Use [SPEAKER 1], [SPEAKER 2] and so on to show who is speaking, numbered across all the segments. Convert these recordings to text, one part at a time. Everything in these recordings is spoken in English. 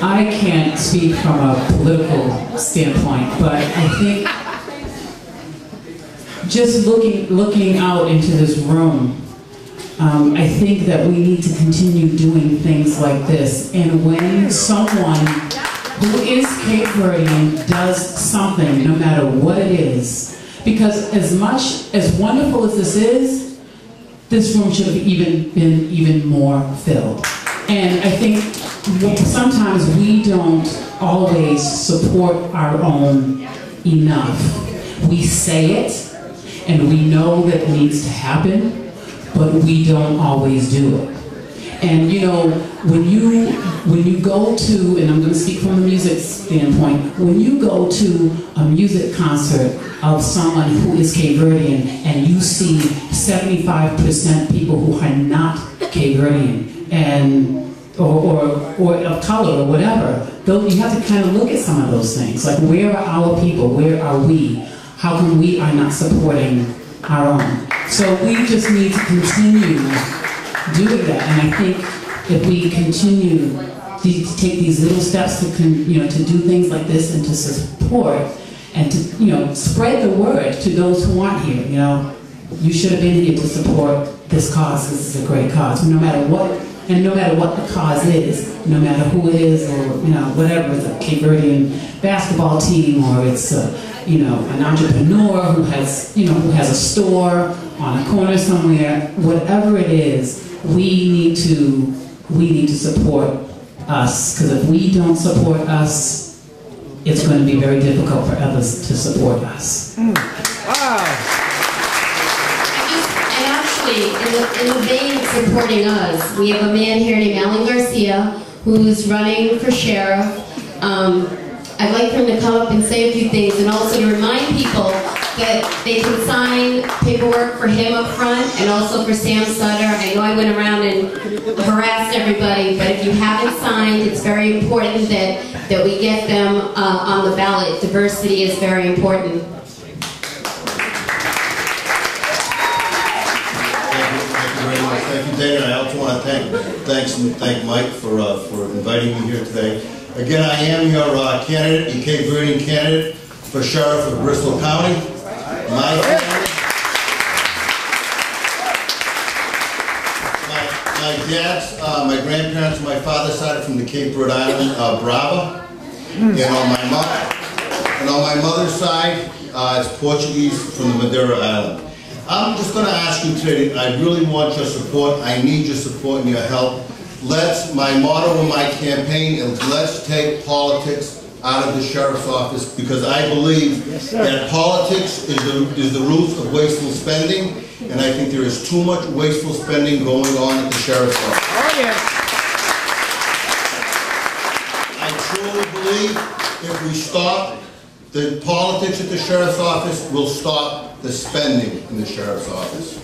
[SPEAKER 1] I can't speak from a political standpoint, but I think just looking out into this room, I think that we need to continue doing things like this. And when someone who is Cape Verdean does something, no matter what it is, because as wonderful as this is, this room should have been even more filled. And I think sometimes we don't always support our own enough. We say it, and we know that it needs to happen, but we don't always do it. And you know, when you go to, and I'm going to speak from the music standpoint, when you go to a music concert of someone who is Cape Verdean and you see 75% people who are not Cape Verdean or of color or whatever, you have to kind of look at some of those things. Like, where are our people? Where are we? How come we are not supporting our own? So we just need to continue doing that. And I think if we continue to take these little steps to do things like this and to support and to spread the word to those who aren't here. You should have been here to support this cause. This is a great cause. No matter what the cause is, no matter who it is, or whatever, it's a Cape Verdean basketball team, or it's an entrepreneur who has a store on a corner somewhere. Whatever it is, we need to support us, because if we don't support us, it's going to be very difficult for others to support us.
[SPEAKER 2] Wow.
[SPEAKER 3] And actually, in the vein of supporting us, we have a man here named Alan Garcia who's running for sheriff. I'd like for him to come up and say a few things, and also to remind people that they can sign paperwork for him up front, and also for Sam Sutter. I know I went around and harassed everybody, but if you haven't signed, it's very important that we get them on the ballot. Diversity is very important.
[SPEAKER 4] Thank you, Dana. I also want to thank Mike for inviting me here today. Again, I am your candidate, your Cape Verdean candidate for sheriff of Bristol County. My family, my grandparents on my father's side are from the Cape Verde Island, Brava, and on my mother's side, it's Portuguese from the Madeira Island. I'm just going to ask you today, I really want your support. I need your support and your help. My motto in my campaign is let's take politics out of the sheriff's office, because I believe that politics is the root of wasteful spending, and I think there is too much wasteful spending going on at the sheriff's office.
[SPEAKER 2] Oh, yes.
[SPEAKER 4] I truly believe if we stop the politics at the sheriff's office, we'll stop the spending in the sheriff's office.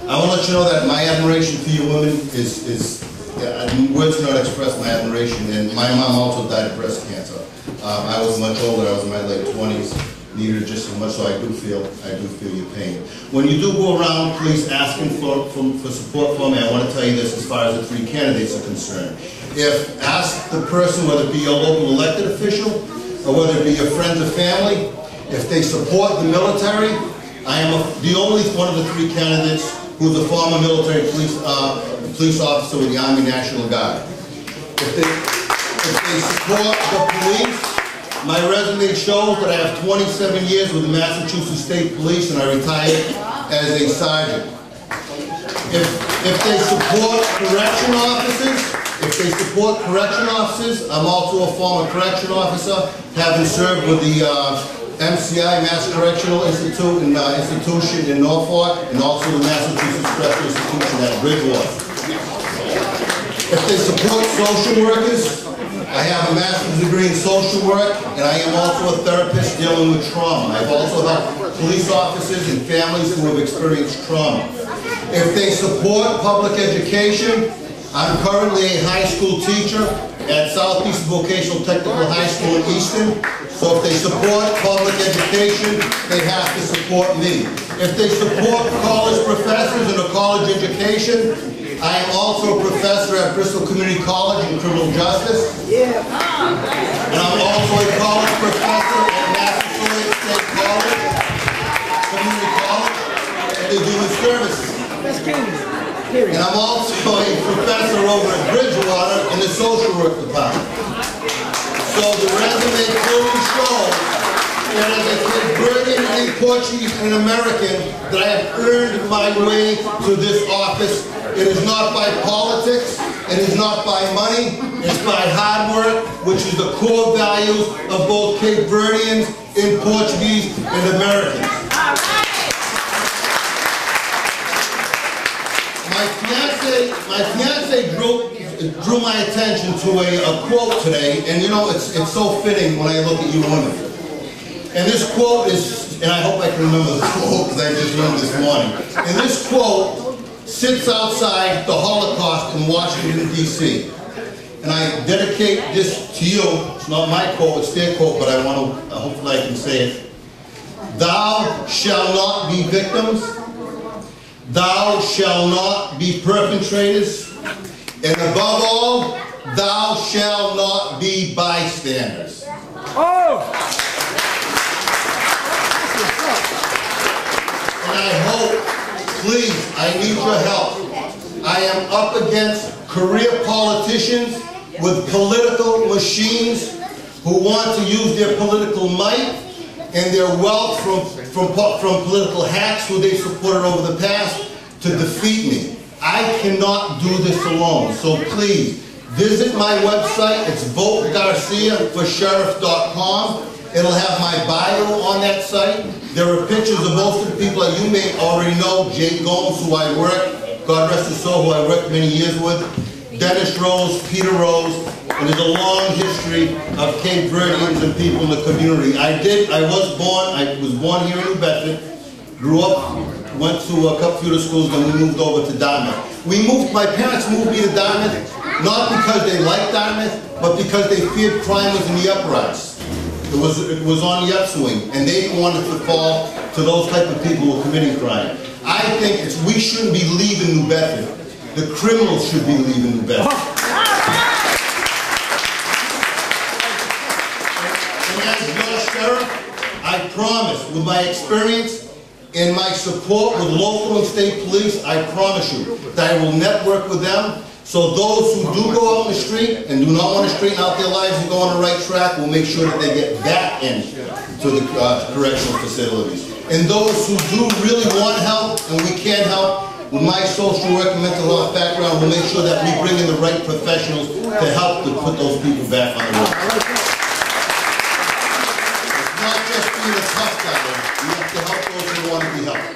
[SPEAKER 4] I want to let you know that my admiration for you women is words cannot express my admiration, and my mom also died of breast cancer. I was much older, I was in my late 20s, needed just as much, so I do feel your pain. When you do go around, please asking for support for me. I want to tell you this as far as the three candidates are concerned. Ask the person, whether it be your local elected official, or whether it be your friends or family, if they support the military. I am the only one of the three candidates who's a former military police officer with the Army National Guard. If they support the police, my resume shows that I have 27 years with the Massachusetts State Police, and I retired as a sergeant. If they support correction officers, I'm also a former correction officer, having served with the MCI, Mass Correctional Institution in Norfolk, and also the Massachusetts Special Institution at Bridgewater. If they support social workers, I have a master's degree in social work, and I am also a therapist dealing with trauma. I've also helped police officers and families who have experienced trauma. If they support public education, I'm currently a high school teacher at Southeast Vocational Technical High School in Easton. So if they support public education, they have to support me. If they support college professors and a college education, I am also a professor at Bristol Community College in criminal justice. And I'm also a college professor at Massachusetts State College, Community College, in human services. And I'm also a professor over at Bridgewater in the social work department. So the resume clearly shows that as a Cape and Portuguese and American, that I have earned my way to this office. It is not by politics, it is not by money, it's by hard work, which is the core values of both Cape Verdeans and Portuguese and Americans. My fiance drew my attention to a quote today, and you know, it's so fitting when I look at you women. And this quote is, and I hope I can remember the quote because I just learned this morning. And this quote sits outside the Holocaust in Washington, D.C. And I dedicate this to you. It's not my quote, it's their quote, but I want to, hopefully I can say it. Thou shalt not be victims. Thou shalt not be perpetrators. And above all, thou shalt not be bystanders. Oh! And I hope, please, I need your help. I am up against career politicians with political machines who want to use their political might and their wealth from political hacks who they supported over the past to defeat me. I cannot do this alone. So please, visit my website. It's votegarciaforsheriff.com. It'll have my bio on that site. There are pictures of most of the people that you may already know. Jay Gomes, who I work, God rest his soul, who I worked many years with. Dennis Rose, Peter Rose, and there's a long history of Cape Verdeans and people in the community. I was born here in New Bedford, grew up, went to a couple feudal schools, then we moved over to Dartmouth. My parents moved me to Dartmouth, not because they liked Dartmouth, but because they feared crime was in the uprise. It was on the upswing, and they didn't want it to fall to those type of people who are committing crime. I think we shouldn't be leaving New Bedford. The criminals should be leaving New Bedford. And as your sheriff, I promise, with my experience and my support with local and state police, I promise you that I will network with them. So those who do go out in the street and do not want to straighten out their lives and go on the right track, will make sure that they get back into the correctional facilities. And those who do really want help and we can help, with my social work and mental health background, we'll make sure that we bring in the right professionals to help to put those people back on the road. It's not just being a tough guy, we have to help those who want to be helped.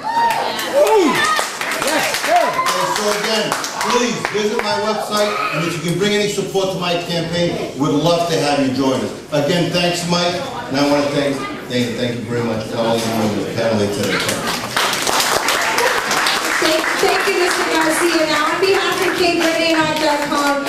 [SPEAKER 4] Okay, so again, please visit my website, and if you can bring any support to my campaign, we'd love to have you join us. Again, thanks, Mike, and I want to thank you very much for all you do in the panel today.
[SPEAKER 2] Thank you, Mr. Garcia. Now, on behalf of CapeVerdeAndArt.com,